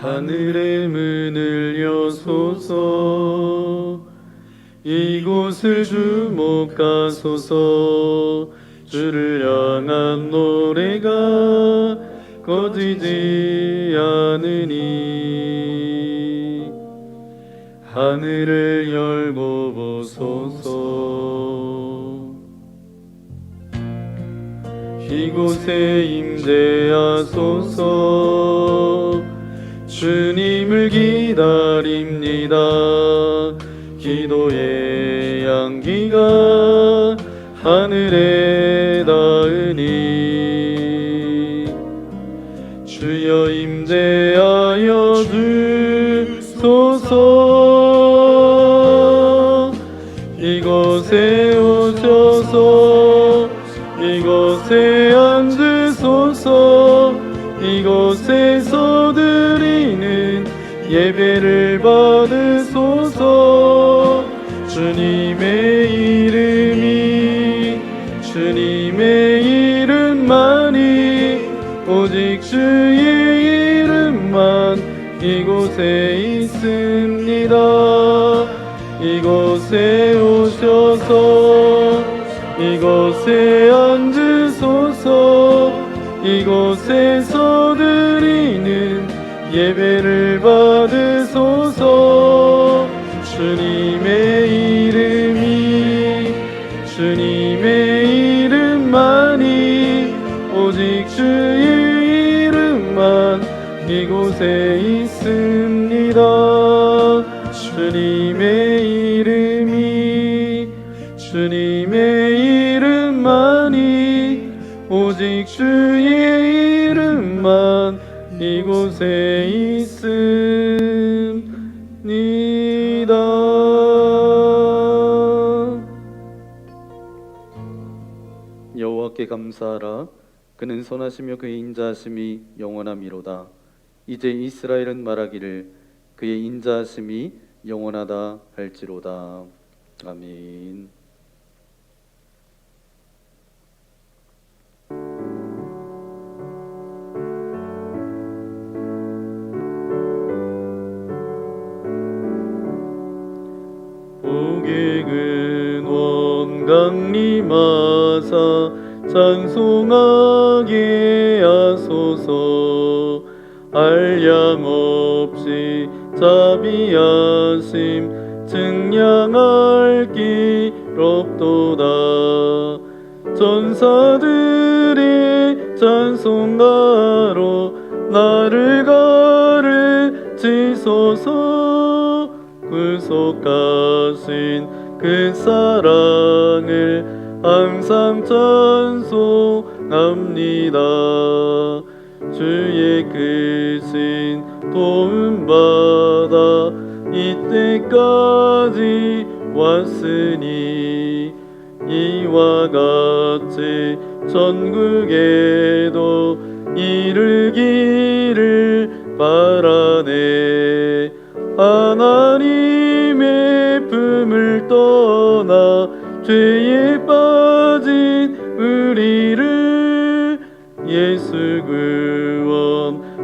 하늘의 문을 여소서. 이곳을 주목하소서. 주를 향한 노래가 꺼지지 않으니 하늘을 열고 보소서. 이곳에 임재하소서. 주님을 기다립니다. 기도의 향기가 하늘에 닿으니 주여 임재하여 주소서. 이곳에 오셔서 이곳에 앉으소서. 이곳에서 드리는 예배를 받으소서. 주님의 이름만이 오직 주의 이름만 이곳에 있습니다. 이곳에 오셔서 이곳에 앉으소서. 이곳에서 드리는 예배를 받으소서. 주님의 이름만이 오직 주의 이름만 이곳에 있습니다. 주님의 이름만이 오직 주의 이름만 이곳에 있습니다. 여호와께 감사하라. 그는 선하시며 그의 인자하심이 영원함이로다. 이제 이스라엘은 말하기를 그의 인자하심이 영원하다 할지로다. 아멘. 고객은 원강림하사 찬송하게 하소서. 한량 없이 자비하심 증량할 길 없도다. 전사들의 찬송가로 나를 가르치소서. 구속하신 그 사랑을 항상 찬송합니다. 주의 크신 도움받아 이때까지 왔으니 이와 같이 전국에도 이르기를 바라네. 하나님의 품을 떠나 죄에 빠진 우리를 예수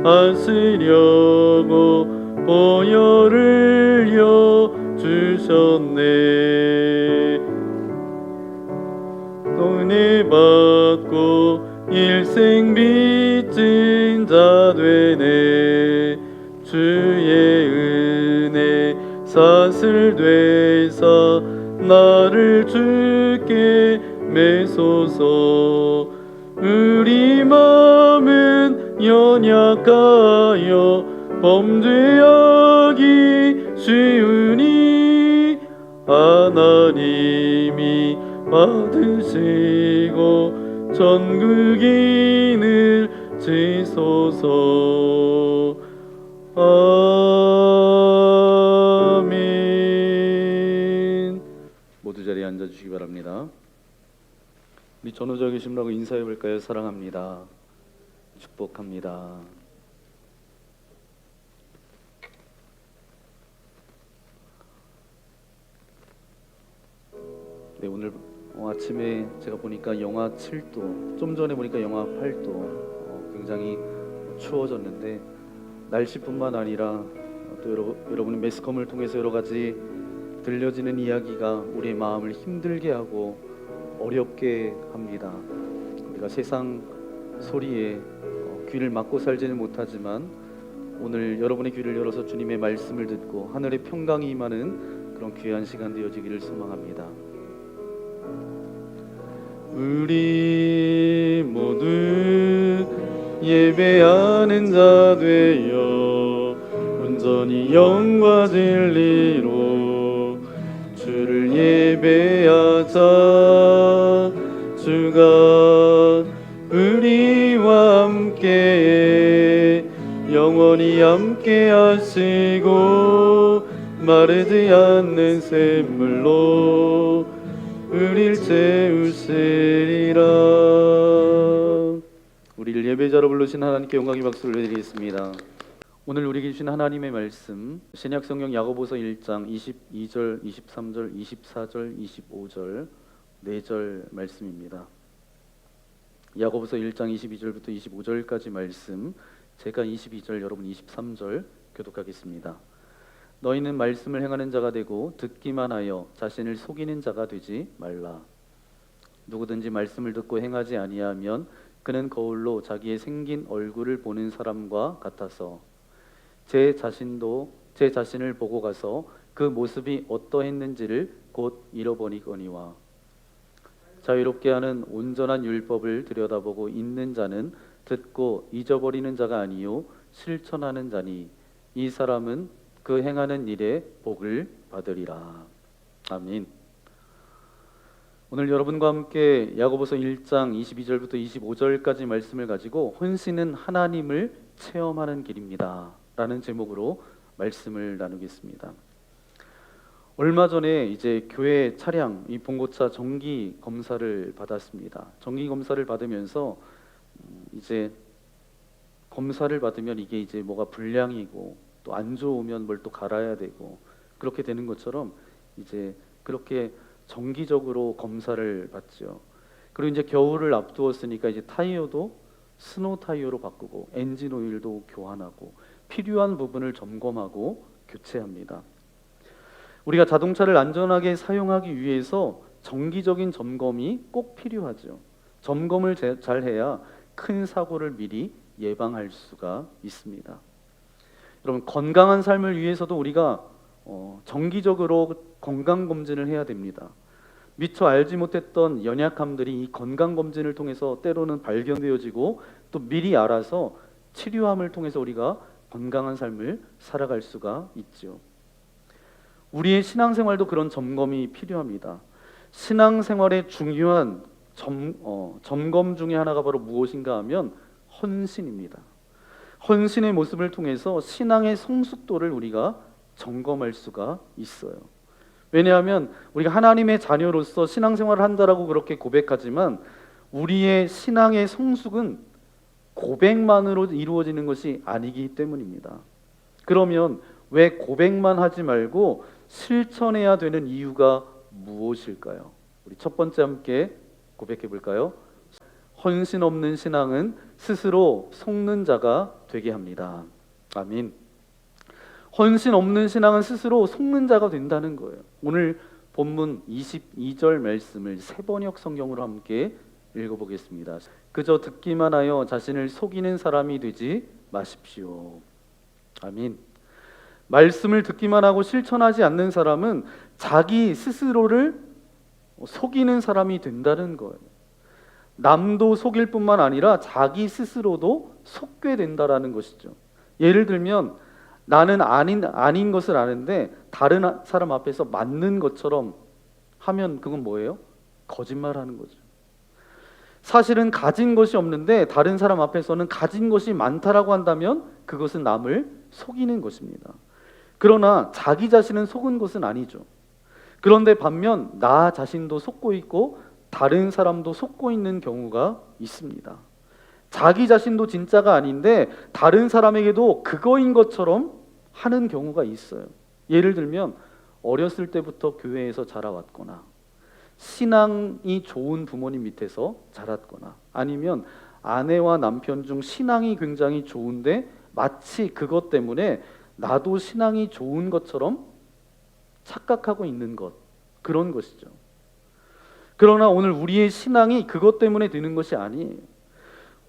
구원하시려고 보혈을 주셨네. 은혜 받고 일생 빚진 자 되네. 주의 은혜 사슬 되사 나를 주께 매소서. 우리 마음은 연약하여 범죄하기 쉬우니 하나님이 받으시고 전국인을 지소서. 아멘. 모두 자리에 앉아주시기 바랍니다. 우리 전우자 계심라고 인사해 볼까요? 사랑합니다. 축복합니다. 네, 오늘 아침에 제가 보니까 영하 7도, 좀 전에 보니까 영하 8도, 굉장히 추워졌는데 날씨뿐만 아니라 또 여러분의 매스컴을 통해서 여러 가지 들려지는 이야기가 우리의 마음을 힘들게 하고 어렵게 합니다. 우리가 세상 소리에 귀를 막고 살지는 못하지만 오늘 여러분의 귀를 열어서 주님의 말씀을 듣고 하늘의 평강이 임하는 그런 귀한 시간 되어지기를 소망합니다. 우리 모두 예배하는 자 되어 온전히 영과 진리로 주를 예배하자. 주가 우리와 함께 영원히 함께 하시고 마르지 않는 샘물로 우릴 채우시리라. 우리를 예배자로 부르신 하나님께 영광의 박수를 드리겠습니다. 오늘 우리에게 주신 하나님의 말씀 신약성경 야고보서 1장 22절, 23절, 24절, 25절 4절 말씀입니다. 야고보서 1장 22절부터 25절까지 말씀, 제가 22절, 여러분 23절 교독하겠습니다. 너희는 말씀을 행하는 자가 되고 듣기만 하여 자신을 속이는 자가 되지 말라. 누구든지 말씀을 듣고 행하지 아니하면 그는 거울로 자기의 생긴 얼굴을 보는 사람과 같아서 제 자신을 보고 가서 그 모습이 어떠했는지를 곧 잃어버리거니와. 자유롭게 하는 온전한 율법을 들여다보고 있는 자는 듣고 잊어버리는 자가 아니요 실천하는 자니 이 사람은 그 행하는 일에 복을 받으리라. 아멘. 오늘 여러분과 함께 야고보서 1장 22절부터 25절까지 말씀을 가지고 혼신은 하나님을 체험하는 길입니다 라는 제목으로 말씀을 나누겠습니다. 얼마 전에 이제 교회 차량 이 봉고차 정기 검사를 받았습니다. 정기 검사를 받으면서 이제 검사를 받으면 이게 이제 뭐가 불량이고 또 안 좋으면 뭘 또 갈아야 되고 그렇게 되는 것처럼 이제 그렇게 정기적으로 검사를 받죠. 그리고 이제 겨울을 앞두었으니까 이제 타이어도 스노우 타이어로 바꾸고 엔진 오일도 교환하고 필요한 부분을 점검하고 교체합니다. 우리가 자동차를 안전하게 사용하기 위해서 정기적인 점검이 꼭 필요하죠. 점검을 잘 해야 큰 사고를 미리 예방할 수가 있습니다. 여러분, 건강한 삶을 위해서도 우리가 정기적으로 건강검진을 해야 됩니다. 미처 알지 못했던 연약함들이 이 건강검진을 통해서 때로는 발견되어지고 또 미리 알아서 치료함을 통해서 우리가 건강한 삶을 살아갈 수가 있죠. 우리의 신앙생활도 그런 점검이 필요합니다. 신앙생활의 중요한 점검 중에 하나가 바로 무엇인가 하면 헌신입니다. 헌신의 모습을 통해서 신앙의 성숙도를 우리가 점검할 수가 있어요. 왜냐하면 우리가 하나님의 자녀로서 신앙생활을 한다라고 그렇게 고백하지만 우리의 신앙의 성숙은 고백만으로 이루어지는 것이 아니기 때문입니다. 그러면 왜 고백만 하지 말고 실천해야 되는 이유가 무엇일까요? 우리 첫 번째 함께 고백해 볼까요? 헌신 없는 신앙은 스스로 속는 자가 되게 합니다. 아멘. 헌신 없는 신앙은 스스로 속는 자가 된다는 거예요. 오늘 본문 22절 말씀을 새번역 성경으로 함께 읽어보겠습니다. 그저 듣기만 하여 자신을 속이는 사람이 되지 마십시오. 아멘. 말씀을 듣기만 하고 실천하지 않는 사람은 자기 스스로를 속이는 사람이 된다는 거예요. 남도 속일 뿐만 아니라 자기 스스로도 속게 된다라는 것이죠. 예를 들면 나는 아닌 것을 아는데 다른 사람 앞에서 맞는 것처럼 하면 그건 뭐예요? 거짓말하는 거죠. 사실은 가진 것이 없는데 다른 사람 앞에서는 가진 것이 많다라고 한다면 그것은 남을 속이는 것입니다. 그러나 자기 자신은 속은 것은 아니죠. 그런데 반면 나 자신도 속고 있고 다른 사람도 속고 있는 경우가 있습니다. 자기 자신도 진짜가 아닌데 다른 사람에게도 그거인 것처럼 하는 경우가 있어요. 예를 들면 어렸을 때부터 교회에서 자라왔거나 신앙이 좋은 부모님 밑에서 자랐거나 아니면 아내와 남편 중 신앙이 굉장히 좋은데 마치 그것 때문에 나도 신앙이 좋은 것처럼 착각하고 있는 것, 그런 것이죠. 그러나 오늘 우리의 신앙이 그것 때문에 드는 것이 아니에요.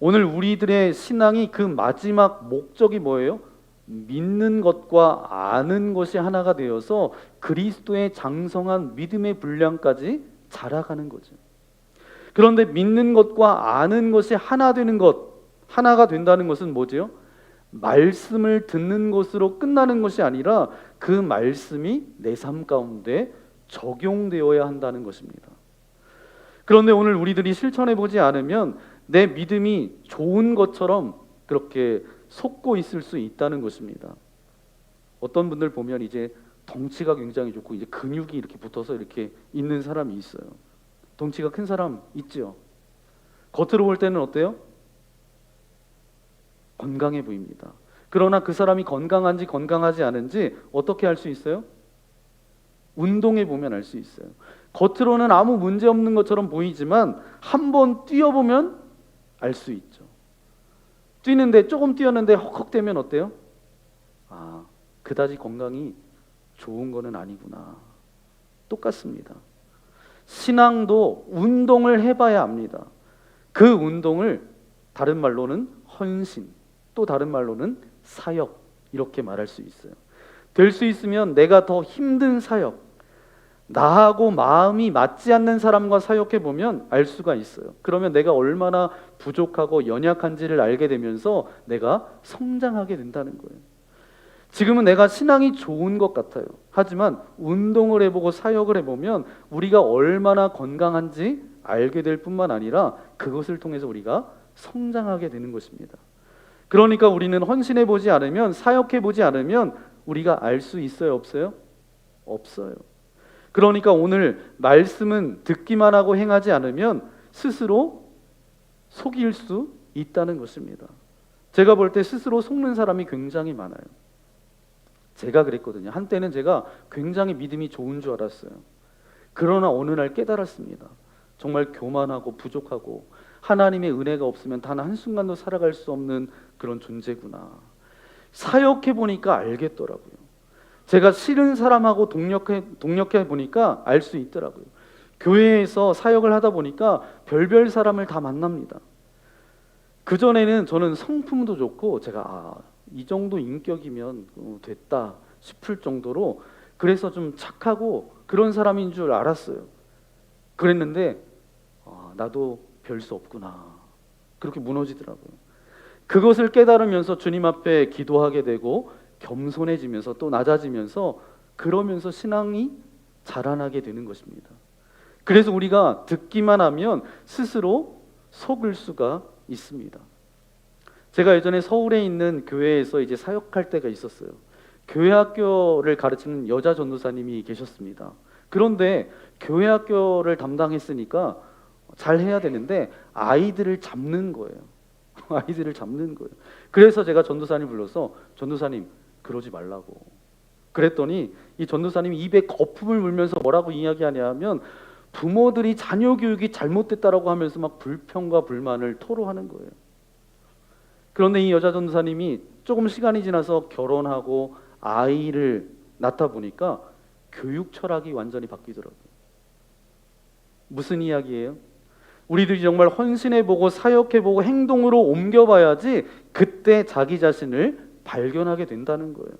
오늘 우리들의 신앙이 그 마지막 목적이 뭐예요? 믿는 것과 아는 것이 하나가 되어서 그리스도의 장성한 믿음의 분량까지 자라가는 거죠. 그런데 믿는 것과 아는 것이 하나 되는 것, 하나가 된다는 것은 뭐죠? 말씀을 듣는 것으로 끝나는 것이 아니라 그 말씀이 내 삶 가운데 적용되어야 한다는 것입니다. 그런데 오늘 우리들이 실천해 보지 않으면 내 믿음이 좋은 것처럼 그렇게 속고 있을 수 있다는 것입니다. 어떤 분들 보면 이제 덩치가 굉장히 좋고 이제 근육이 이렇게 붙어서 이렇게 있는 사람이 있어요. 덩치가 큰 사람 있죠. 겉으로 볼 때는 어때요? 건강해 보입니다. 그러나 그 사람이 건강한지 건강하지 않은지 어떻게 알 수 있어요? 운동해 보면 알 수 있어요. 겉으로는 아무 문제 없는 것처럼 보이지만 한번 뛰어보면 알 수 있죠. 뛰는데 조금 뛰었는데 헉헉대면 어때요? 아, 그다지 건강이 좋은 거는 아니구나. 똑같습니다. 신앙도 운동을 해봐야 합니다. 그 운동을 다른 말로는 헌신, 또 다른 말로는 사역, 이렇게 말할 수 있어요. 될 수 있으면 내가 더 힘든 사역, 나하고 마음이 맞지 않는 사람과 사역해 보면 알 수가 있어요. 그러면 내가 얼마나 부족하고 연약한지를 알게 되면서 내가 성장하게 된다는 거예요. 지금은 내가 신앙이 좋은 것 같아요. 하지만 운동을 해보고 사역을 해보면 우리가 얼마나 건강한지 알게 될 뿐만 아니라 그것을 통해서 우리가 성장하게 되는 것입니다. 그러니까 우리는 헌신해 보지 않으면, 사역해 보지 않으면 우리가 알 수 있어요, 없어요? 없어요. 그러니까 오늘 말씀은 듣기만 하고 행하지 않으면 스스로 속일 수 있다는 것입니다. 제가 볼 때 스스로 속는 사람이 굉장히 많아요. 제가 그랬거든요. 한때는 제가 굉장히 믿음이 좋은 줄 알았어요. 그러나 어느 날 깨달았습니다. 정말 교만하고 부족하고 하나님의 은혜가 없으면 단 한순간도 살아갈 수 없는 그런 존재구나. 사역해 보니까 알겠더라고요. 제가 싫은 사람하고 동력해 보니까 알 수 있더라고요. 교회에서 사역을 하다 보니까 별별 사람을 다 만납니다. 그전에는 저는 성품도 좋고 제가 이 정도 인격이면 됐다 싶을 정도로, 그래서 좀 착하고 그런 사람인 줄 알았어요. 그랬는데 나도 별 수 없구나, 그렇게 무너지더라고요. 그것을 깨달으면서 주님 앞에 기도하게 되고 겸손해지면서 또 낮아지면서, 그러면서 신앙이 자라나게 되는 것입니다. 그래서 우리가 듣기만 하면 스스로 속을 수가 있습니다. 제가 예전에 서울에 있는 교회에서 이제 사역할 때가 있었어요. 교회 학교를 가르치는 여자 전도사님이 계셨습니다. 그런데 교회 학교를 담당했으니까 잘 해야 되는데 아이들을 잡는 거예요. 아이들을 잡는 거예요. 그래서 제가 전도사님 불러서 전도사님 그러지 말라고 그랬더니 이 전도사님이 입에 거품을 물면서 뭐라고 이야기하냐면 부모들이 자녀 교육이 잘못됐다라고 하면서 막 불평과 불만을 토로하는 거예요. 그런데 이 여자 전도사님이 조금 시간이 지나서 결혼하고 아이를 낳다 보니까 교육 철학이 완전히 바뀌더라고요. 무슨 이야기예요? 우리들이 정말 헌신해보고 사역해보고 행동으로 옮겨봐야지 그때 자기 자신을 발견하게 된다는 거예요.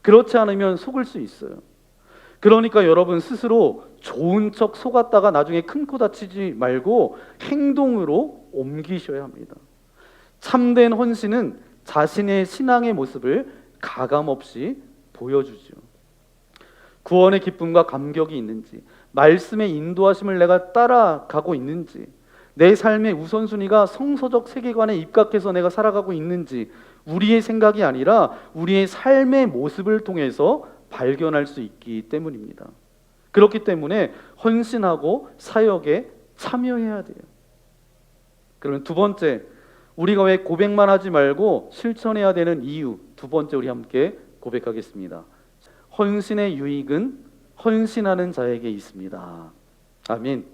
그렇지 않으면 속을 수 있어요. 그러니까 여러분 스스로 좋은 척 속았다가 나중에 큰 코 다치지 말고 행동으로 옮기셔야 합니다. 참된 헌신은 자신의 신앙의 모습을 가감없이 보여주죠. 구원의 기쁨과 감격이 있는지, 말씀의 인도하심을 내가 따라가고 있는지, 내 삶의 우선순위가 성서적 세계관에 입각해서 내가 살아가고 있는지, 우리의 생각이 아니라 우리의 삶의 모습을 통해서 발견할 수 있기 때문입니다. 그렇기 때문에 헌신하고 사역에 참여해야 돼요. 그러면 두 번째, 우리가 왜 고백만 하지 말고 실천해야 되는 이유, 두 번째 우리 함께 고백하겠습니다. 헌신의 유익은 헌신하는 자에게 있습니다. 아멘.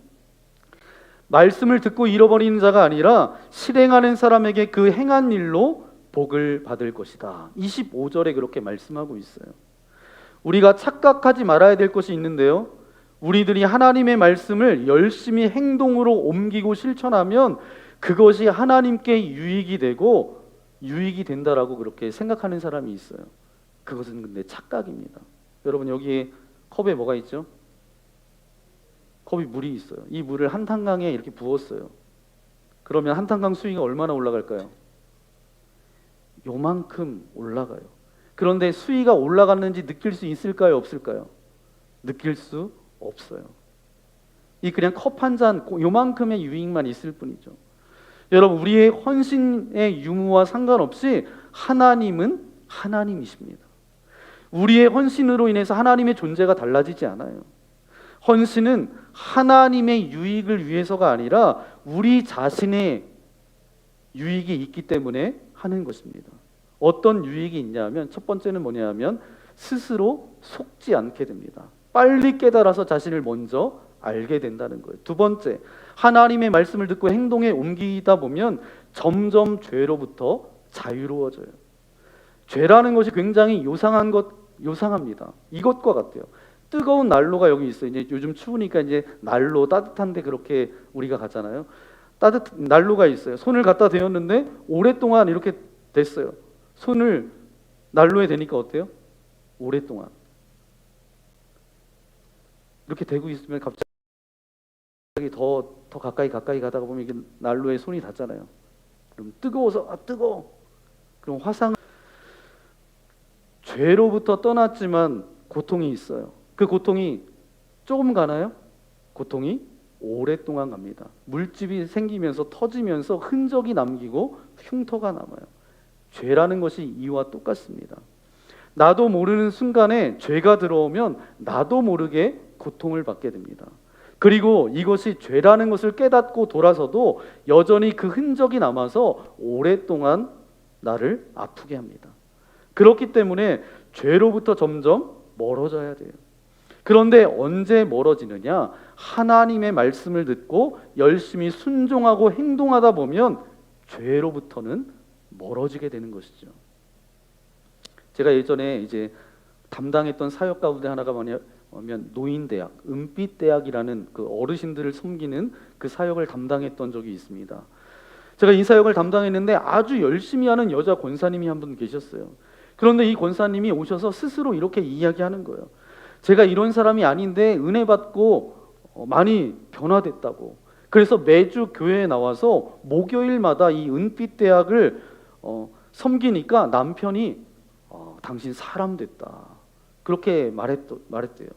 말씀을 듣고 잃어버리는 자가 아니라 실행하는 사람에게 그 행한 일로 복을 받을 것이다. 25절에 그렇게 말씀하고 있어요. 우리가 착각하지 말아야 될 것이 있는데요. 우리들이 하나님의 말씀을 열심히 행동으로 옮기고 실천하면 그것이 하나님께 유익이 되고 유익이 된다라고 그렇게 생각하는 사람이 있어요. 그것은 근데 착각입니다. 여러분, 여기에 컵에 뭐가 있죠? 컵에 물이 있어요. 이 물을 한탄강에 이렇게 부었어요. 그러면 한탄강 수위가 얼마나 올라갈까요? 요만큼 올라가요. 그런데 수위가 올라갔는지 느낄 수 있을까요? 없을까요? 느낄 수 없어요. 이 그냥 컵 한 잔 요만큼의 유익만 있을 뿐이죠. 여러분, 우리의 헌신의 유무와 상관없이 하나님은 하나님이십니다. 우리의 헌신으로 인해서 하나님의 존재가 달라지지 않아요. 헌신은 하나님의 유익을 위해서가 아니라 우리 자신의 유익이 있기 때문에 하는 것입니다. 어떤 유익이 있냐면, 첫 번째는 뭐냐면 스스로 속지 않게 됩니다. 빨리 깨달아서 자신을 먼저 알게 된다는 거예요. 두 번째, 하나님의 말씀을 듣고 행동에 옮기다 보면 점점 죄로부터 자유로워져요. 죄라는 것이 굉장히 요상합니다. 이것과 같아요. 뜨거운 난로가 여기 있어요. 이제 요즘 추우니까 이제 난로 따뜻한데 그렇게 우리가 가잖아요. 난로가 있어요. 손을 갖다 대었는데 오랫동안 이렇게 됐어요. 손을 난로에 대니까 어때요? 오랫동안 이렇게 대고 있으면 갑자기 더 가까이 가다가 보면 이게 난로에 손이 닿잖아요. 그럼 뜨거워서 뜨거워. 그럼 죄로부터 떠났지만 고통이 있어요. 그 고통이 조금 가나요? 고통이 오랫동안 갑니다. 물집이 생기면서 터지면서 흔적이 남기고 흉터가 남아요. 죄라는 것이 이와 똑같습니다. 나도 모르는 순간에 죄가 들어오면 나도 모르게 고통을 받게 됩니다. 그리고 이것이 죄라는 것을 깨닫고 돌아서도 여전히 그 흔적이 남아서 오랫동안 나를 아프게 합니다. 그렇기 때문에 죄로부터 점점 멀어져야 돼요. 그런데 언제 멀어지느냐? 하나님의 말씀을 듣고 열심히 순종하고 행동하다 보면 죄로부터는 멀어지게 되는 것이죠. 제가 예전에 이제 담당했던 사역 가운데 하나가 뭐냐면 노인대학, 은빛대학이라는 그 어르신들을 섬기는 그 사역을 담당했던 적이 있습니다. 제가 이 사역을 담당했는데 아주 열심히 하는 여자 권사님이 한 분 계셨어요. 그런데 이 권사님이 오셔서 스스로 이렇게 이야기하는 거예요. 제가 이런 사람이 아닌데 은혜 받고 많이 변화됐다고. 그래서 매주 교회에 나와서 목요일마다 이 은빛대학을 섬기니까 남편이 당신 사람 됐다. 그렇게 말했대요.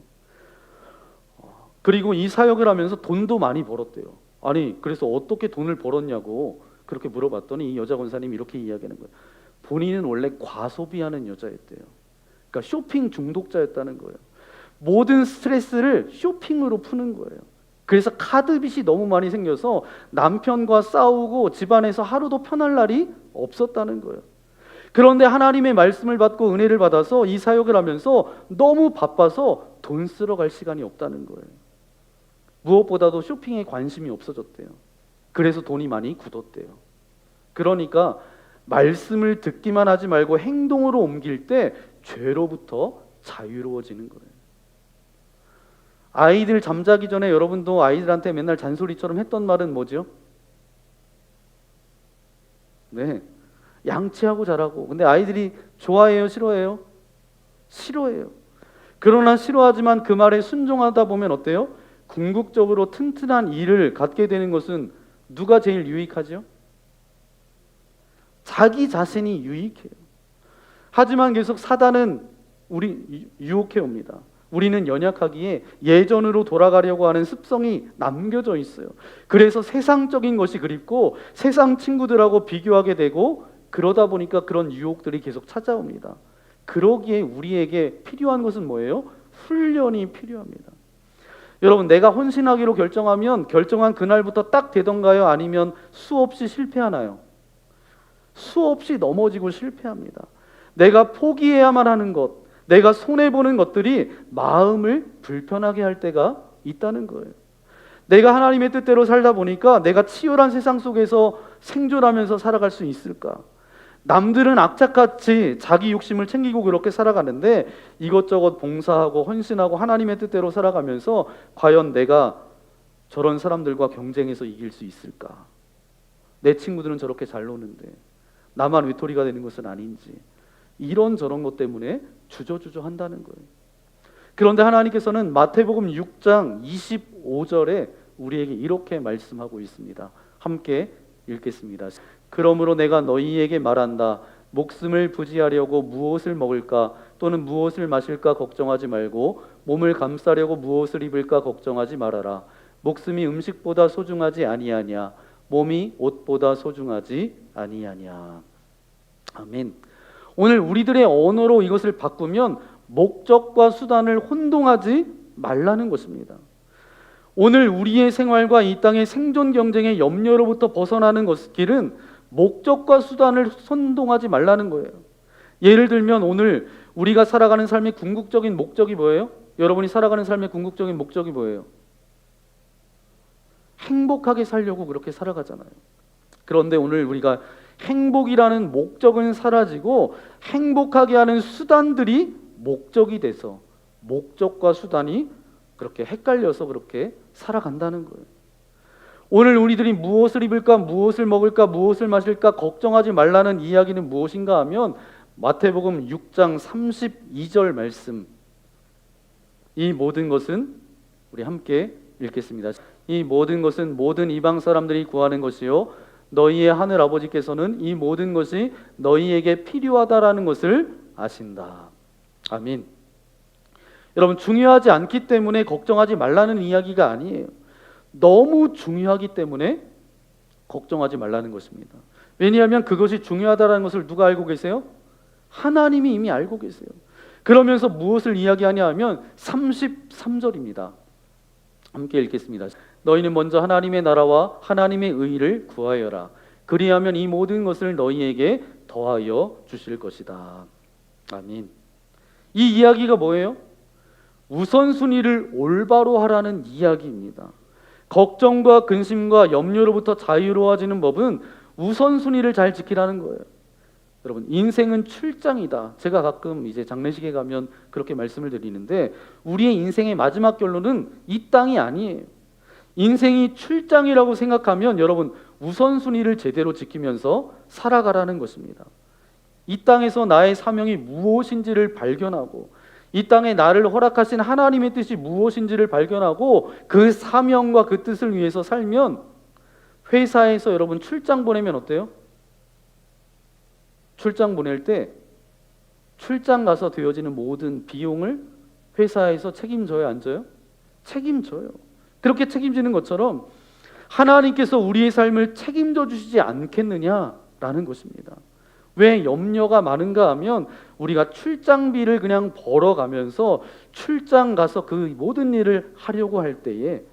그리고 이 사역을 하면서 돈도 많이 벌었대요. 아니, 그래서 어떻게 돈을 벌었냐고 그렇게 물어봤더니 이 여자 권사님이 이렇게 이야기하는 거예요. 본인은 원래 과소비하는 여자였대요. 그러니까 쇼핑 중독자였다는 거예요. 모든 스트레스를 쇼핑으로 푸는 거예요. 그래서 카드빚이 너무 많이 생겨서 남편과 싸우고 집안에서 하루도 편할 날이 없었다는 거예요. 그런데 하나님의 말씀을 받고 은혜를 받아서 이 사역을 하면서 너무 바빠서 돈 쓰러 갈 시간이 없다는 거예요. 무엇보다도 쇼핑에 관심이 없어졌대요. 그래서 돈이 많이 굳었대요. 그러니까 말씀을 듣기만 하지 말고 행동으로 옮길 때 죄로부터 자유로워지는 거예요. 아이들 잠자기 전에 여러분도 아이들한테 맨날 잔소리처럼 했던 말은 뭐죠? 네, 양치하고 자라고. 근데 아이들이 좋아해요, 싫어해요? 싫어해요. 그러나 싫어하지만 그 말에 순종하다 보면 어때요? 궁극적으로 튼튼한 이를 갖게 되는 것은 누가 제일 유익하죠? 자기 자신이 유익해요. 하지만 계속 사단은 우리 유혹해 옵니다. 우리는 연약하기에 예전으로 돌아가려고 하는 습성이 남겨져 있어요. 그래서 세상적인 것이 그립고 세상 친구들하고 비교하게 되고 그러다 보니까 그런 유혹들이 계속 찾아옵니다. 그러기에 우리에게 필요한 것은 뭐예요? 훈련이 필요합니다. 여러분, 내가 헌신하기로 결정한 그날부터 딱 되던가요? 아니면 수없이 실패하나요? 수없이 넘어지고 실패합니다. 내가 포기해야만 하는 것, 내가 손해보는 것들이 마음을 불편하게 할 때가 있다는 거예요. 내가 하나님의 뜻대로 살다 보니까 내가 치열한 세상 속에서 생존하면서 살아갈 수 있을까? 남들은 악착같이 자기 욕심을 챙기고 그렇게 살아가는데 이것저것 봉사하고 헌신하고 하나님의 뜻대로 살아가면서 과연 내가 저런 사람들과 경쟁해서 이길 수 있을까? 내 친구들은 저렇게 잘 노는데 나만 외톨이가 되는 것은 아닌지, 이런저런 것 때문에 주저주저 한다는 거예요. 그런데 하나님께서는 마태복음 6장 25절에 우리에게 이렇게 말씀하고 있습니다. 함께 읽겠습니다. 그러므로 내가 너희에게 말한다. 목숨을 부지하려고 무엇을 먹을까 또는 무엇을 마실까 걱정하지 말고 몸을 감싸려고 무엇을 입을까 걱정하지 말아라. 목숨이 음식보다 소중하지 아니하냐, 몸이 옷보다 소중하지 아니하냐. 아멘. 오늘 우리들의 언어로 이것을 바꾸면 목적과 수단을 혼동하지 말라는 것입니다. 오늘 우리의 생활과 이 땅의 생존 경쟁의 염려로부터 벗어나는 길은 목적과 수단을 혼동하지 말라는 거예요. 예를 들면 오늘 우리가 살아가는 삶의 궁극적인 목적이 뭐예요? 여러분이 살아가는 삶의 궁극적인 목적이 뭐예요? 행복하게 살려고 그렇게 살아가잖아요. 그런데 오늘 우리가 행복이라는 목적은 사라지고 행복하게 하는 수단들이 목적이 돼서 목적과 수단이 그렇게 헷갈려서 그렇게 살아간다는 거예요. 오늘 우리들이 무엇을 입을까, 무엇을 먹을까, 무엇을 마실까 걱정하지 말라는 이야기는 무엇인가 하면 마태복음 6장 32절 말씀, 이 모든 것은, 우리 함께 읽겠습니다. 이 모든 것은 모든 이방 사람들이 구하는 것이요 너희의 하늘 아버지께서는 이 모든 것이 너희에게 필요하다라는 것을 아신다. 아멘. 여러분, 중요하지 않기 때문에 걱정하지 말라는 이야기가 아니에요. 너무 중요하기 때문에 걱정하지 말라는 것입니다. 왜냐하면 그것이 중요하다는 것을 누가 알고 계세요? 하나님이 이미 알고 계세요. 그러면서 무엇을 이야기하냐 하면 33절입니다. 함께 읽겠습니다. 너희는 먼저 하나님의 나라와 하나님의 의를 구하여라. 그리하면 이 모든 것을 너희에게 더하여 주실 것이다. 아멘. 이 이야기가 뭐예요? 우선순위를 올바로 하라는 이야기입니다. 걱정과 근심과 염려로부터 자유로워지는 법은 우선순위를 잘 지키라는 거예요. 여러분, 인생은 출장이다. 제가 가끔 이제 장례식에 가면 그렇게 말씀을 드리는데 우리의 인생의 마지막 결론은 이 땅이 아니에요. 인생이 출장이라고 생각하면 여러분 우선순위를 제대로 지키면서 살아가라는 것입니다. 이 땅에서 나의 사명이 무엇인지를 발견하고 이 땅에 나를 허락하신 하나님의 뜻이 무엇인지를 발견하고 그 사명과 그 뜻을 위해서 살면, 회사에서 여러분 출장 보내면 어때요? 출장 보낼 때 출장 가서 되어지는 모든 비용을 회사에서 책임져요, 안 져요? 책임져요. 그렇게 책임지는 것처럼 하나님께서 우리의 삶을 책임져 주시지 않겠느냐라는 것입니다. 왜 염려가 많은가 하면 우리가 출장비를 그냥 벌어가면서 출장 가서 그 모든 일을 하려고 할 때에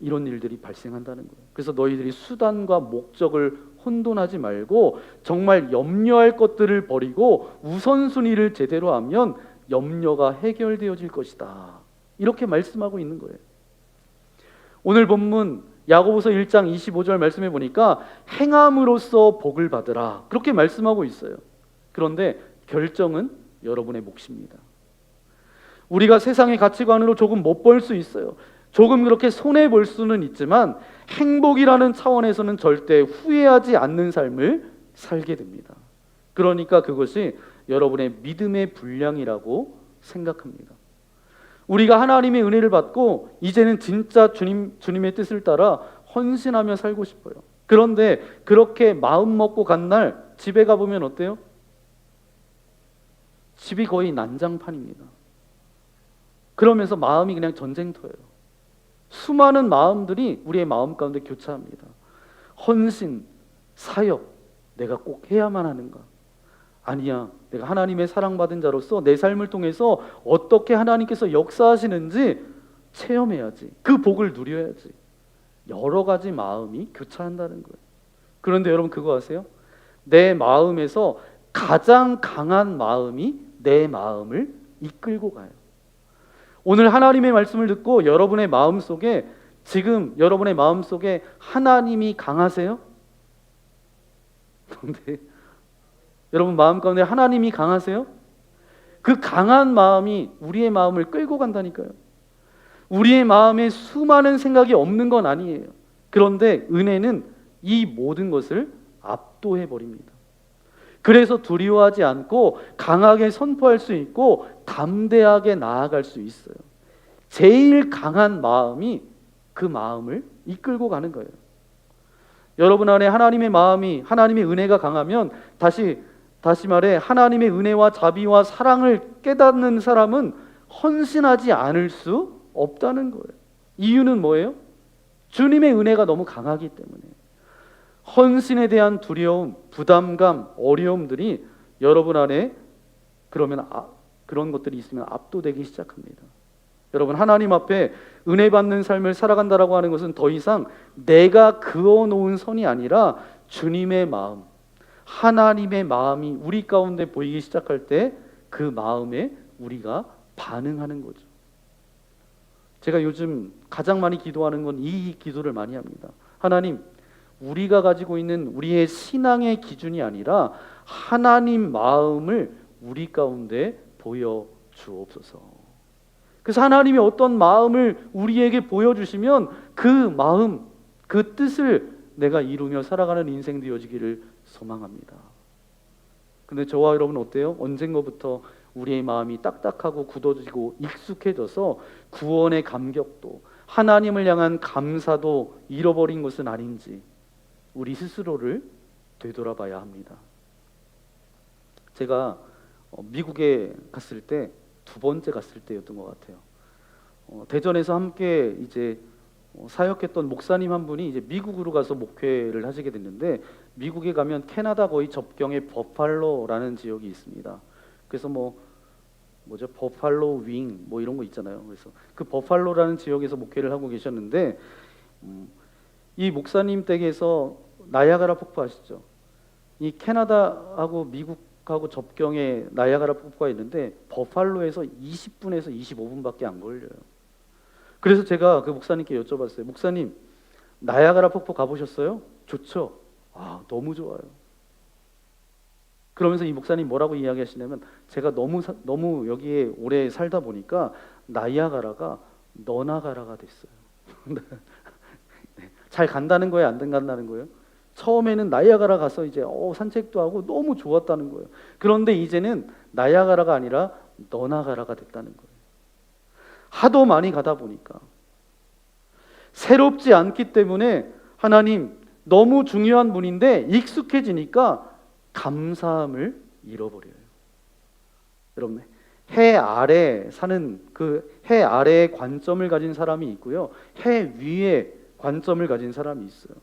이런 일들이 발생한다는 거예요. 그래서 너희들이 수단과 목적을 혼돈하지 말고 정말 염려할 것들을 버리고 우선순위를 제대로 하면 염려가 해결되어질 것이다. 이렇게 말씀하고 있는 거예요. 오늘 본문 야고보서 1장 25절 말씀해 보니까 행함으로써 복을 받으라, 그렇게 말씀하고 있어요. 그런데 결정은 여러분의 몫입니다. 우리가 세상의 가치관으로 조금 못 벌 수 있어요. 조금 그렇게 손해 볼 수는 있지만 행복이라는 차원에서는 절대 후회하지 않는 삶을 살게 됩니다. 그러니까 그것이 여러분의 믿음의 분량이라고 생각합니다. 우리가 하나님의 은혜를 받고 이제는 진짜 주님의 뜻을 따라 헌신하며 살고 싶어요. 그런데 그렇게 마음 먹고 간 날 집에 가보면 어때요? 집이 거의 난장판입니다. 그러면서 마음이 그냥 전쟁터예요. 수많은 마음들이 우리의 마음 가운데 교차합니다. 헌신, 사역, 내가 꼭 해야만 하는가? 아니야, 내가 하나님의 사랑받은 자로서 내 삶을 통해서 어떻게 하나님께서 역사하시는지 체험해야지, 그 복을 누려야지. 여러 가지 마음이 교차한다는 거예요. 그런데 여러분 그거 아세요? 내 마음에서 가장 강한 마음이 내 마음을 이끌고 가요. 오늘 하나님의 말씀을 듣고 여러분의 마음속에, 지금 여러분의 마음속에 하나님이 강하세요? 그런데 여러분 마음 가운데 하나님이 강하세요? 그 강한 마음이 우리의 마음을 끌고 간다니까요. 우리의 마음에 수많은 생각이 없는 건 아니에요. 그런데 은혜는 이 모든 것을 압도해 버립니다. 그래서 두려워하지 않고 강하게 선포할 수 있고 담대하게 나아갈 수 있어요. 제일 강한 마음이 그 마음을 이끌고 가는 거예요. 여러분 안에 하나님의 마음이, 하나님의 은혜가 강하면 다시 말해 하나님의 은혜와 자비와 사랑을 깨닫는 사람은 헌신하지 않을 수 없다는 거예요. 이유는 뭐예요? 주님의 은혜가 너무 강하기 때문에. 헌신에 대한 두려움, 부담감, 어려움들이 여러분 안에 그런 것들이 있으면 압도되기 시작합니다. 여러분 하나님 앞에 은혜 받는 삶을 살아간다라고 하는 것은 더 이상 내가 그어놓은 선이 아니라 주님의 마음, 하나님의 마음이 우리 가운데 보이기 시작할 때 그 마음에 우리가 반응하는 거죠. 제가 요즘 가장 많이 기도하는 건 이 기도를 많이 합니다. 하나님, 우리가 가지고 있는 우리의 신앙의 기준이 아니라 하나님 마음을 우리 가운데 보여주옵소서. 그래서 하나님이 어떤 마음을 우리에게 보여주시면 그 마음, 그 뜻을 내가 이루며 살아가는 인생 되어지기를 소망합니다. 근데 저와 여러분 어때요? 언젠가부터 우리의 마음이 딱딱하고 굳어지고 익숙해져서 구원의 감격도, 하나님을 향한 감사도 잃어버린 것은 아닌지 우리 스스로를 되돌아봐야 합니다. 제가 미국에 갔을 때 두 번째 갔을 때였던 것 같아요. 대전에서 함께 이제 사역했던 목사님 한 분이 이제 미국으로 가서 목회를 하시게 됐는데, 미국에 가면 캐나다 거의 접경에 버팔로라는 지역이 있습니다. 그래서 버팔로 윙 이런 거 있잖아요. 그래서 그 버팔로라는 지역에서 목회를 하고 계셨는데, 이 목사님 댁에서 나야가라 폭포 아시죠? 이 캐나다하고 미국하고 접경에 나야가라 폭포가 있는데 버팔로에서 20분에서 25분밖에 안 걸려요. 그래서 제가 그 목사님께 여쭤봤어요. 목사님, 나야가라 폭포 가보셨어요? 좋죠? 아, 너무 좋아요. 그러면서 이 목사님 뭐라고 이야기하시냐면, 제가 너무 여기에 오래 살다 보니까 나야가라가 너나가라가 됐어요. 잘 간다는 거예요? 안 간다는 거예요? 처음에는 나야가라 가서 이제 산책도 하고 너무 좋았다는 거예요. 그런데 이제는 나야가라가 아니라 너나가라가 됐다는 거예요. 하도 많이 가다 보니까 새롭지 않기 때문에 하나님 너무 중요한 분인데 익숙해지니까 감사함을 잃어버려요. 여러분, 해 아래 사는 그 해 아래의 관점을 가진 사람이 있고요, 해 위에 관점을 가진 사람이 있어요.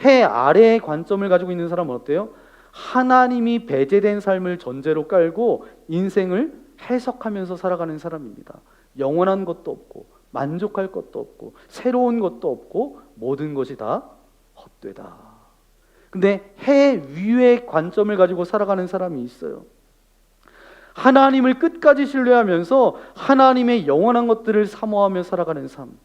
해 아래의 관점을 가지고 있는 사람은 어때요? 하나님이 배제된 삶을 전제로 깔고 인생을 해석하면서 살아가는 사람입니다. 영원한 것도 없고 만족할 것도 없고 새로운 것도 없고 모든 것이 다 헛되다. 근데 해 위의 관점을 가지고 살아가는 사람이 있어요. 하나님을 끝까지 신뢰하면서 하나님의 영원한 것들을 사모하며 살아가는 삶.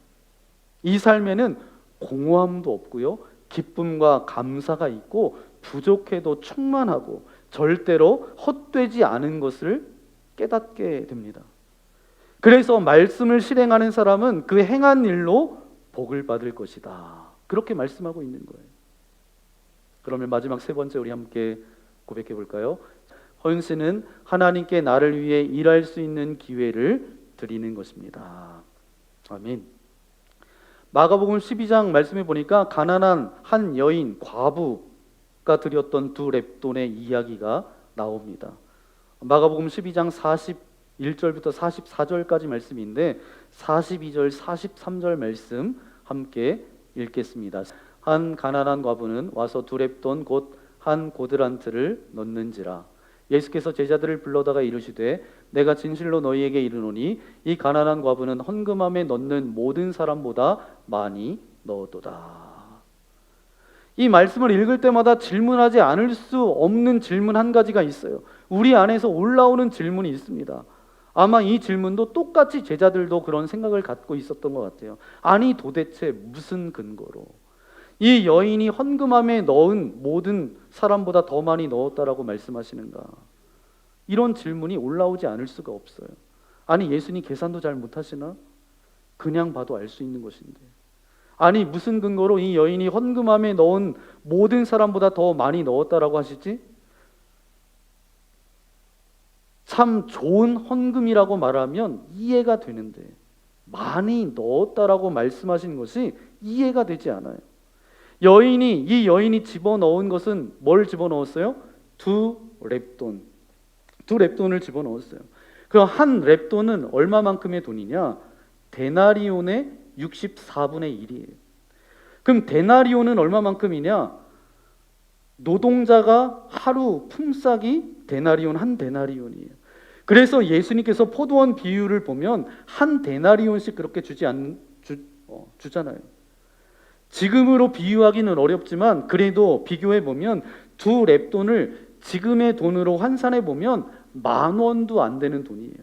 이 삶에는 공허함도 없고요, 기쁨과 감사가 있고 부족해도 충만하고 절대로 헛되지 않은 것을 깨닫게 됩니다. 그래서 말씀을 실행하는 사람은 그 행한 일로 복을 받을 것이다. 그렇게 말씀하고 있는 거예요. 그러면 마지막 세 번째 우리 함께 고백해 볼까요? 헌신은 하나님께 나를 위해 일할 수 있는 기회를 드리는 것입니다. 아멘. 마가복음 12장 말씀해 보니까 가난한 한 여인 과부가 드렸던 두 렙돈의 이야기가 나옵니다. 마가복음 12장 41절부터 44절까지 말씀인데 42절 43절 말씀 함께 읽겠습니다. 한 가난한 과부는 와서 두 렙돈 곧 한 고드란트를 넣는지라. 예수께서 제자들을 불러다가 이르시되 내가 진실로 너희에게 이르노니 이 가난한 과부는 헌금함에 넣는 모든 사람보다 많이 넣었도다. 이 말씀을 읽을 때마다 질문하지 않을 수 없는 질문 한 가지가 있어요. 우리 안에서 올라오는 질문이 있습니다. 아마 이 질문도 똑같이 제자들도 그런 생각을 갖고 있었던 것 같아요. 아니 도대체 무슨 근거로? 이 여인이 헌금함에 넣은 모든 사람보다 더 많이 넣었다라고 말씀하시는가? 이런 질문이 올라오지 않을 수가 없어요. 아니, 예수님 계산도 잘 못하시나? 그냥 봐도 알 수 있는 것인데. 아니, 무슨 근거로 이 여인이 헌금함에 넣은 모든 사람보다 더 많이 넣었다라고 하시지? 참 좋은 헌금이라고 말하면 이해가 되는데 많이 넣었다라고 말씀하신 것이 이해가 되지 않아요. 이 여인이 집어넣은 것은 뭘 집어넣었어요? 2렙돈. 2렙돈을 집어넣었어요. 그럼 한 렙돈은 얼마만큼의 돈이냐? 데나리온의 64분의 1이에요. 그럼 데나리온은 얼마만큼이냐? 노동자가 하루 품삯이 데나리온 한 데나리온이에요. 그래서 예수님께서 포도원 비유를 보면 한 데나리온씩 그렇게 주잖아요. 지금으로 비유하기는 어렵지만 그래도 비교해 보면 2렙돈을 지금의 돈으로 환산해 보면 10,000원도 안 되는 돈이에요.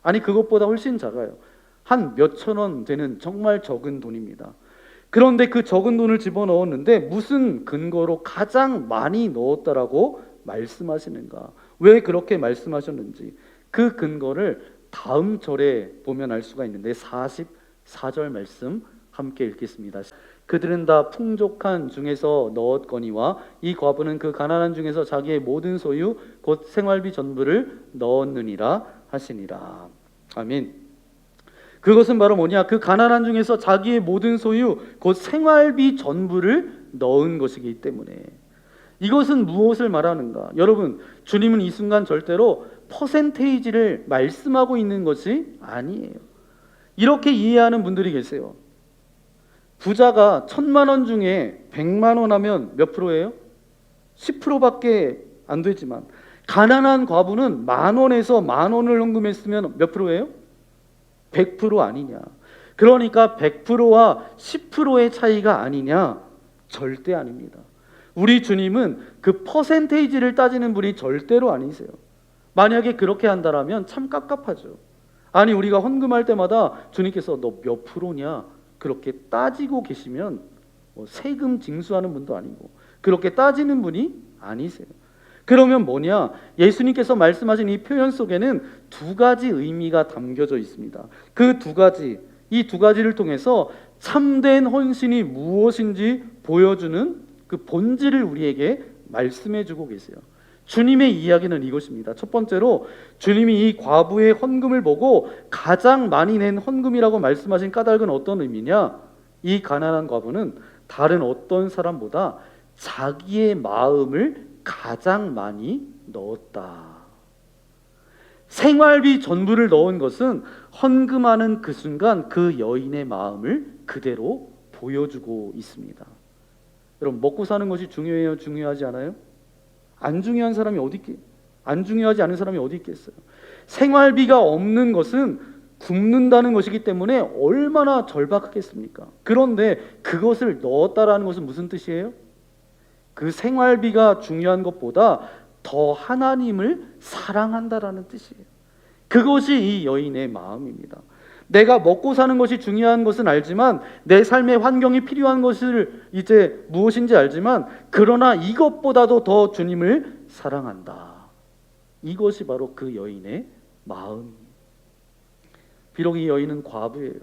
아니, 그것보다 훨씬 작아요. 한 몇천 원 되는 정말 적은 돈입니다. 그런데 그 적은 돈을 집어넣었는데 무슨 근거로 가장 많이 넣었다라고 말씀하시는가? 왜 그렇게 말씀하셨는지 그 근거를 다음 절에 보면 알 수가 있는데 44절 말씀 함께 읽겠습니다. 그들은 다 풍족한 중에서 넣었거니와 이 과부는 그 가난한 중에서 자기의 모든 소유 곧 생활비 전부를 넣었느니라 하시니라. 아멘. 그것은 바로 뭐냐? 그 가난한 중에서 자기의 모든 소유 곧 생활비 전부를 넣은 것이기 때문에. 이것은 무엇을 말하는가? 여러분, 주님은 이 순간 절대로 퍼센테이지를 말씀하고 있는 것이 아니에요. 이렇게 이해하는 분들이 계세요. 부자가 1,000만 원 중에 100만 원 하면 몇 프로예요? 10%밖에 안 되지만 가난한 과부는 10,000원에서 10,000원을 헌금했으면 몇 프로예요? 100% 아니냐? 그러니까 100%와 10%의 차이가 아니냐? 절대 아닙니다. 우리 주님은 그 퍼센테이지를 따지는 분이 절대로 아니세요. 만약에 그렇게 한다면 참 깝깝하죠. 아니, 우리가 헌금할 때마다 주님께서 너 몇 프로냐? 그렇게 따지고 계시면 세금 징수하는 분도 아니고 그렇게 따지는 분이 아니세요. 그러면 뭐냐? 예수님께서 말씀하신 이 표현 속에는 두 가지 의미가 담겨져 있습니다. 그 두 가지, 이 두 가지를 통해서 참된 헌신이 무엇인지 보여주는 그 본질을 우리에게 말씀해주고 계세요. 주님의 이야기는 이것입니다. 첫 번째로 주님이 이 과부의 헌금을 보고 가장 많이 낸 헌금이라고 말씀하신 까닭은 어떤 의미냐? 이 가난한 과부는 다른 어떤 사람보다 자기의 마음을 가장 많이 넣었다. 생활비 전부를 넣은 것은 헌금하는 그 순간 그 여인의 마음을 그대로 보여주고 있습니다. 여러분, 먹고 사는 것이 중요해요? 중요하지 않아요? 안 중요한 사람이 어디 있겠? 안 중요하지 않은 사람이 어디 있겠어요? 생활비가 없는 것은 굶는다는 것이기 때문에 얼마나 절박하겠습니까? 그런데 그것을 넣었다라는 것은 무슨 뜻이에요? 그 생활비가 중요한 것보다 더 하나님을 사랑한다라는 뜻이에요. 그것이 이 여인의 마음입니다. 내가 먹고 사는 것이 중요한 것은 알지만 내 삶의 환경이 필요한 것을 이제 무엇인지 알지만 그러나 이것보다도 더 주님을 사랑한다. 이것이 바로 그 여인의 마음입니다. 비록 이 여인은 과부예요.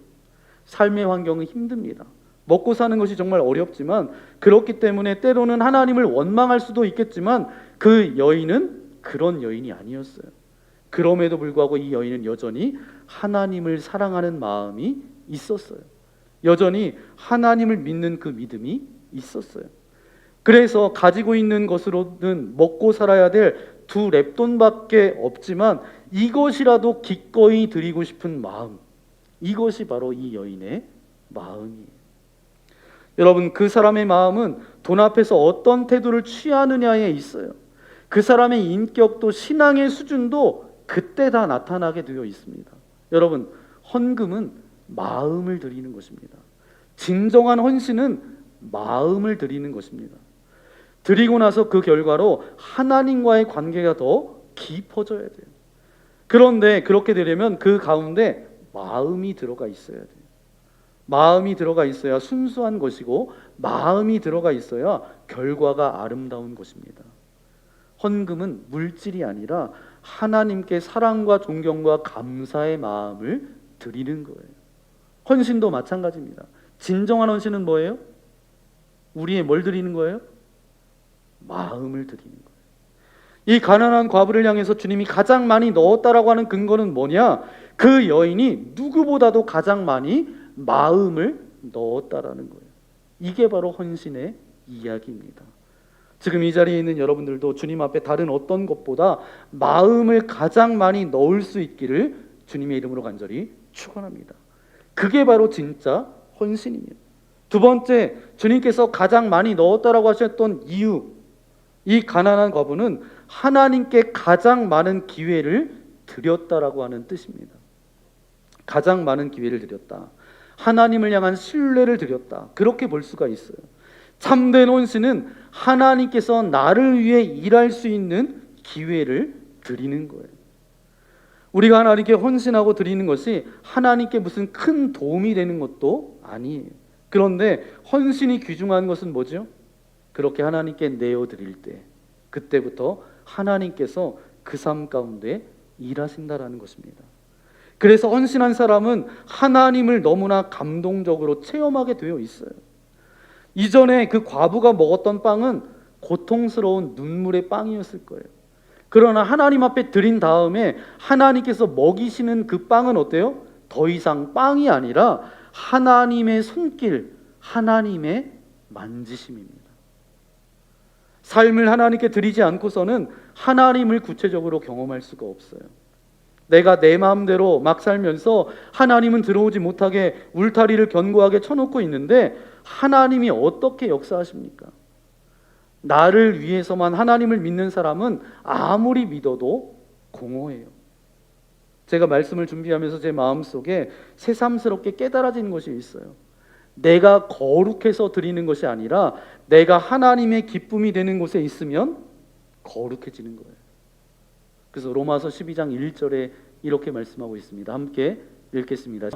삶의 환경은 힘듭니다. 먹고 사는 것이 정말 어렵지만 그렇기 때문에 때로는 하나님을 원망할 수도 있겠지만 그 여인은 그런 여인이 아니었어요. 그럼에도 불구하고 이 여인은 여전히 하나님을 사랑하는 마음이 있었어요. 여전히 하나님을 믿는 그 믿음이 있었어요. 그래서 가지고 있는 것으로는 먹고 살아야 될 2렙돈밖에 없지만 이것이라도 기꺼이 드리고 싶은 마음, 이것이 바로 이 여인의 마음이에요. 여러분, 그 사람의 마음은 돈 앞에서 어떤 태도를 취하느냐에 있어요. 그 사람의 인격도 신앙의 수준도 그때 다 나타나게 되어 있습니다. 여러분, 헌금은 마음을 드리는 것입니다. 진정한 헌신은 마음을 드리는 것입니다. 드리고 나서 그 결과로 하나님과의 관계가 더 깊어져야 돼요. 그런데 그렇게 되려면 그 가운데 마음이 들어가 있어야 돼요. 마음이 들어가 있어야 순수한 것이고 마음이 들어가 있어야 결과가 아름다운 것입니다. 헌금은 물질이 아니라 하나님께 사랑과 존경과 감사의 마음을 드리는 거예요. 헌신도 마찬가지입니다. 진정한 헌신은 뭐예요? 우리의 뭘 드리는 거예요? 마음을 드리는 거예요. 이 가난한 과부를 향해서 주님이 가장 많이 넣었다라고 하는 근거는 뭐냐? 그 여인이 누구보다도 가장 많이 마음을 넣었다라는 거예요. 이게 바로 헌신의 이야기입니다. 지금 이 자리에 있는 여러분들도 주님 앞에 다른 어떤 것보다 마음을 가장 많이 넣을 수 있기를 주님의 이름으로 간절히 축원합니다. 그게 바로 진짜 헌신입니다. 두 번째, 주님께서 가장 많이 넣었다라고 하셨던 이유, 이 가난한 과부는 하나님께 가장 많은 기회를 드렸다라고 하는 뜻입니다. 가장 많은 기회를 드렸다. 하나님을 향한 신뢰를 드렸다. 그렇게 볼 수가 있어요. 참된 헌신은 하나님께서 나를 위해 일할 수 있는 기회를 드리는 거예요. 우리가 하나님께 헌신하고 드리는 것이 하나님께 무슨 큰 도움이 되는 것도 아니에요. 그런데 헌신이 귀중한 것은 뭐죠? 그렇게 하나님께 내어드릴 때, 그때부터 하나님께서 그 삶 가운데 일하신다라는 것입니다. 그래서 헌신한 사람은 하나님을 너무나 감동적으로 체험하게 되어 있어요. 이전에 그 과부가 먹었던 빵은 고통스러운 눈물의 빵이었을 거예요. 그러나 하나님 앞에 드린 다음에 하나님께서 먹이시는 그 빵은 어때요? 더 이상 빵이 아니라 하나님의 손길, 하나님의 만지심입니다. 삶을 하나님께 드리지 않고서는 하나님을 구체적으로 경험할 수가 없어요. 내가 내 마음대로 막 살면서 하나님은 들어오지 못하게 울타리를 견고하게 쳐놓고 있는데 하나님이 어떻게 역사하십니까? 나를 위해서만 하나님을 믿는 사람은 아무리 믿어도 공허해요. 제가 말씀을 준비하면서 제 마음속에 새삼스럽게 깨달아진 것이 있어요. 내가 거룩해서 드리는 것이 아니라 내가 하나님의 기쁨이 되는 곳에 있으면 거룩해지는 거예요. 그래서 로마서 12장 1절에 이렇게 말씀하고 있습니다. 함께 읽겠습니다.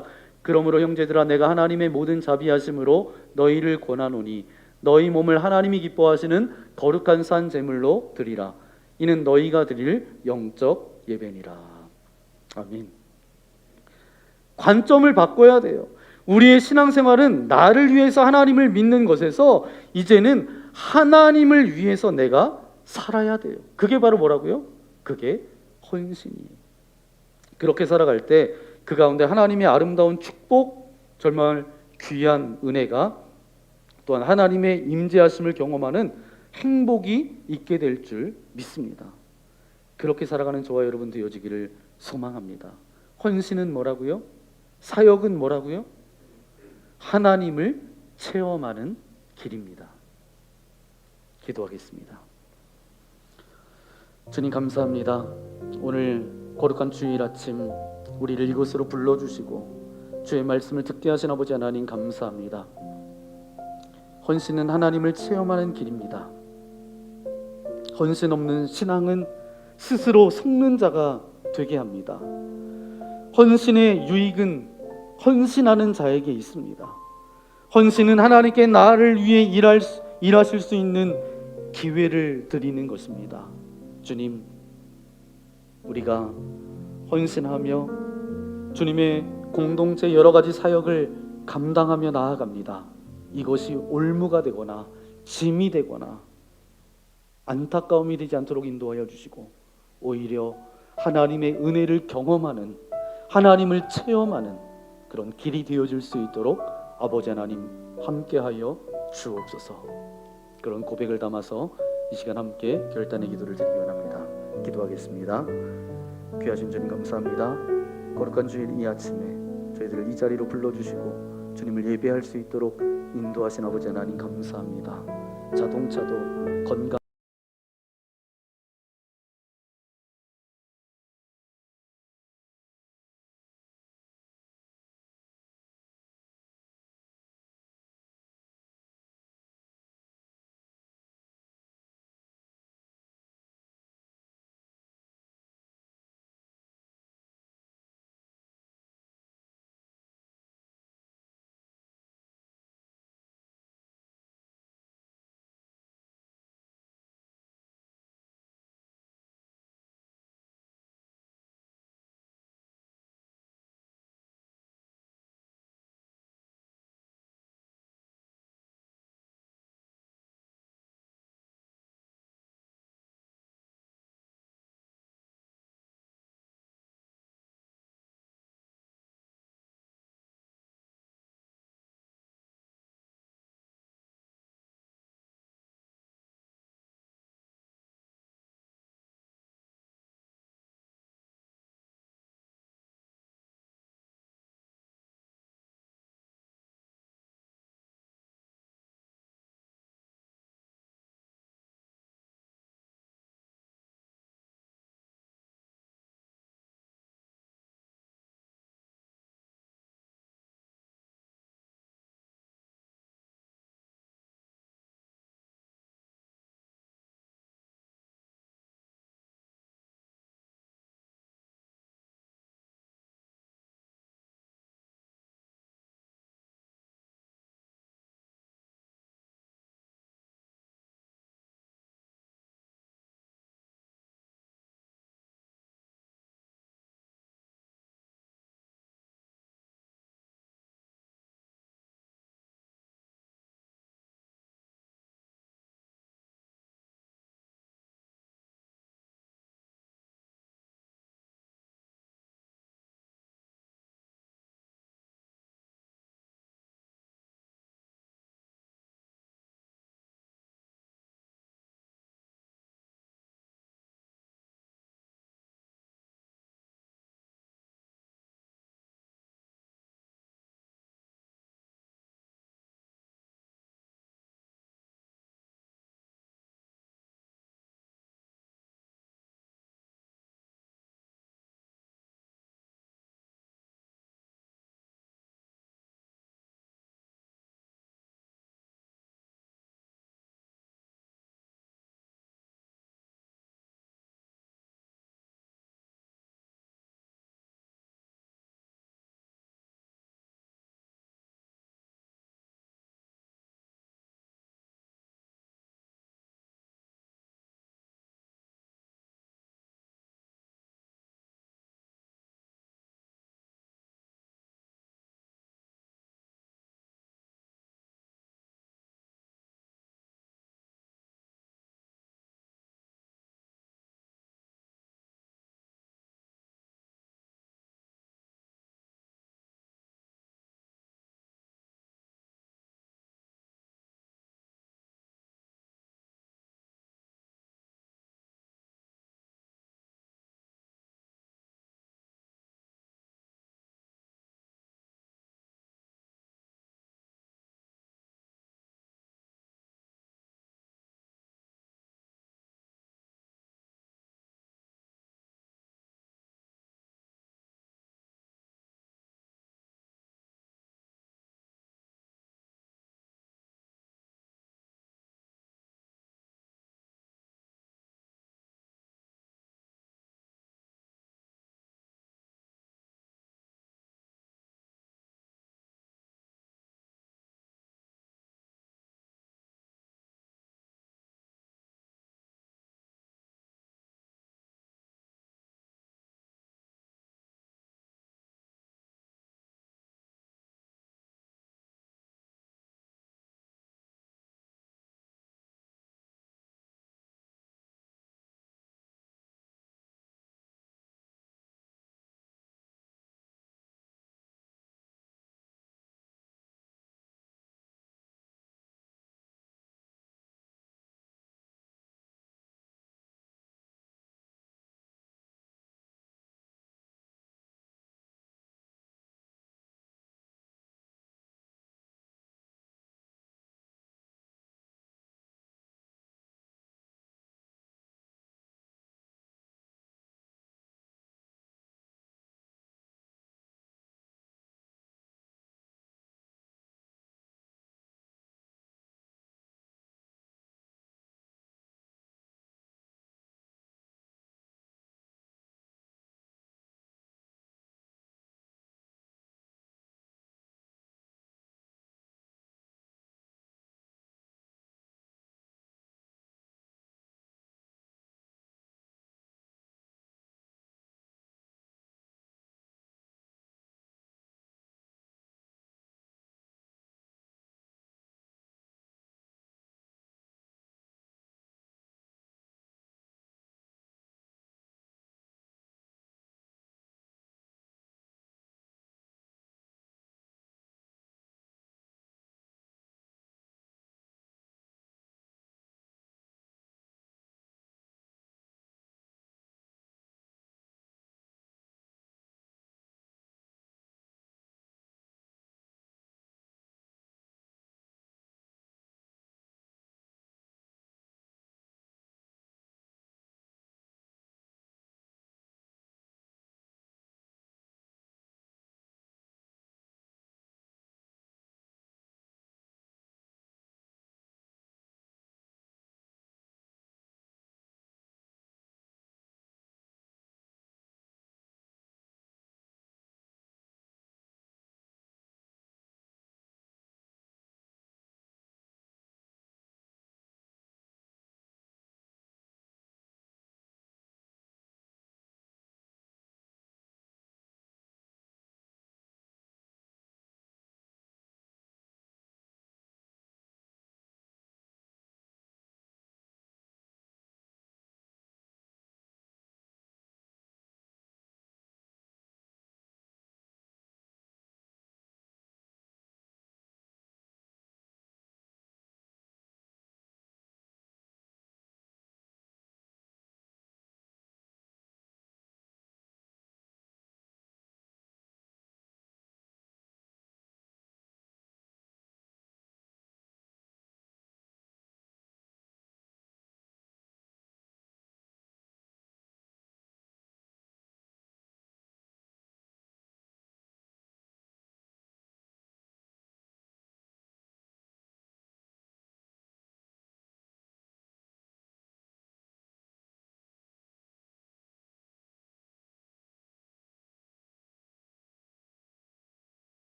그러므로 형제들아, 내가 하나님의 모든 자비하심으로 너희를 권하노니 너희 몸을 하나님이 기뻐하시는 거룩한 산 제물로 드리라. 이는 너희가 드릴 영적 예배니라. 아멘. 관점을 바꿔야 돼요. 우리의 신앙생활은 나를 위해서 하나님을 믿는 것에서 이제는 하나님을 위해서 내가 살아야 돼요. 그게 바로 뭐라고요? 그게 헌신이에요. 그렇게 살아갈 때 그 가운데 하나님의 아름다운 축복, 정말 귀한 은혜가, 또한 하나님의 임재하심을 경험하는 행복이 있게 될 줄 믿습니다. 그렇게 살아가는 저와 여러분 되어지기를 소망합니다. 헌신은 뭐라고요? 사역은 뭐라고요? 하나님을 체험하는 길입니다. 기도하겠습니다. 주님 감사합니다. 오늘 거룩한 주일 아침 우리를 이곳으로 불러주시고 주의 말씀을 듣게 하신 아버지 하나님 감사합니다. 헌신은 하나님을 체험하는 길입니다. 헌신 없는 신앙은 스스로 속는 자가 되게 합니다. 헌신의 유익은 헌신하는 자에게 있습니다. 헌신은 하나님께 나를 위해 일하실 수 있는 기회를 드리는 것입니다. 주님, 우리가 헌신하며 주님의 공동체 여러 가지 사역을 감당하며 나아갑니다. 이것이 올무가 되거나 짐이 되거나 안타까움이 되지 않도록 인도하여 주시고 오히려 하나님의 은혜를 경험하는, 하나님을 체험하는 그런 길이 되어줄 수 있도록 아버지 하나님 함께하여 주옵소서. 그런 고백을 담아서 이 시간 함께 결단의 기도를 드리기 원합니다. 기도하겠습니다. 귀하신 주님 감사합니다. 거룩한 주일 이 아침에 저희들을 이 자리로 불러주시고 주님을 예배할 수 있도록 인도하신 아버지 하나님 감사합니다. 자동차도 건강